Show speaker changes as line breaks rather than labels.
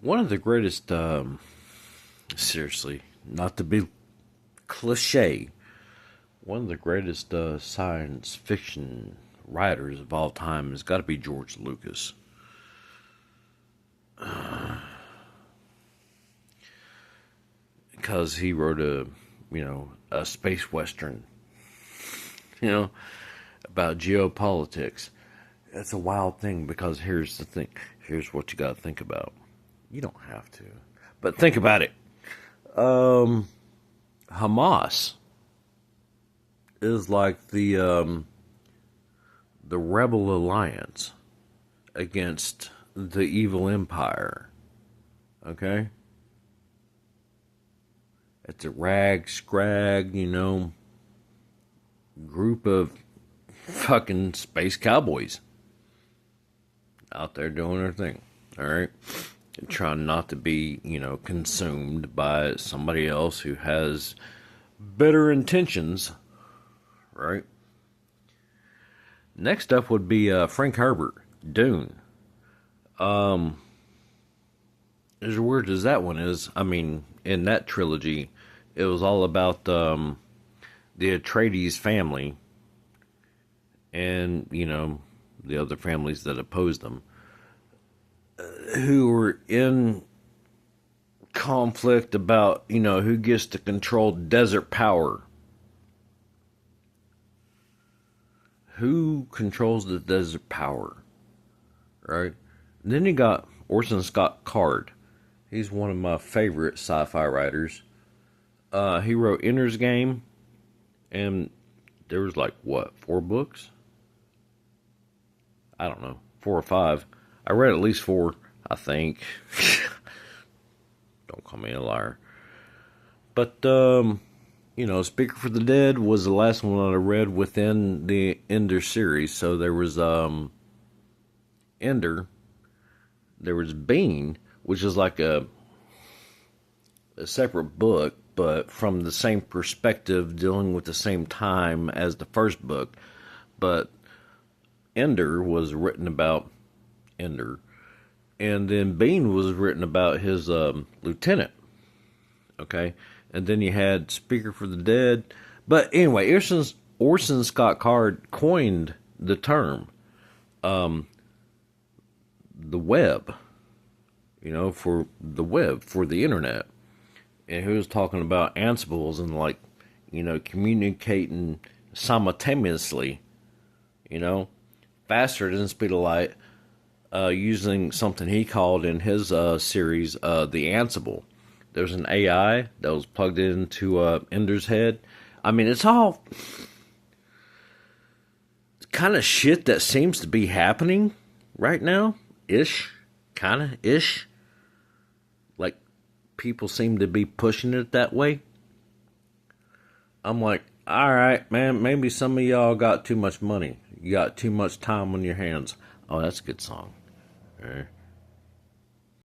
One of the greatest, seriously, not to be cliche, one of the greatest science fiction writers of all time has got to be George Lucas. Because he wrote a space western, you know, about geopolitics. That's a wild thing because here's the thing. Here's what you got to think about. You don't have to, but think about it. Hamas is like the rebel alliance against the evil empire. Okay, it's a rag scrag, group of fucking space cowboys out there doing their thing. All right, and trying not to be, consumed by somebody else who has better intentions. Right. Next up would be Frank Herbert, Dune. As weird as that one is, I mean, in that trilogy, it was all about the Atreides family and, the other families that opposed them, who were in conflict about, who gets to control desert power. Who controls the desert power, right? And then you got Orson Scott Card. He's one of my favorite sci-fi writers. He wrote Ender's Game, and there was like, what, 4 books? I don't know, 4 or 5. I read at least 4, I think. Don't call me a liar. But, Speaker for the Dead was the last one that I read within the Ender series. So there was Ender, there was Bean, which is like a separate book, but from the same perspective, dealing with the same time as the first book. But Ender was written about Ender, and then Bean was written about his lieutenant. Okay, and then you had Speaker for the Dead. But anyway, Orson Scott Card coined the term, the web, for the web, for the internet. And he was talking about Ansibles and communicating simultaneously, faster than the speed of light, using something he called in his series, the Ansible. There's an AI that was plugged into Ender's head. I mean, it's all kind of shit that seems to be happening right now. Ish. Like, people seem to be pushing it that way. I'm like, alright, man, maybe some of y'all got too much money. You got too much time on your hands. Oh, that's a good song. All right.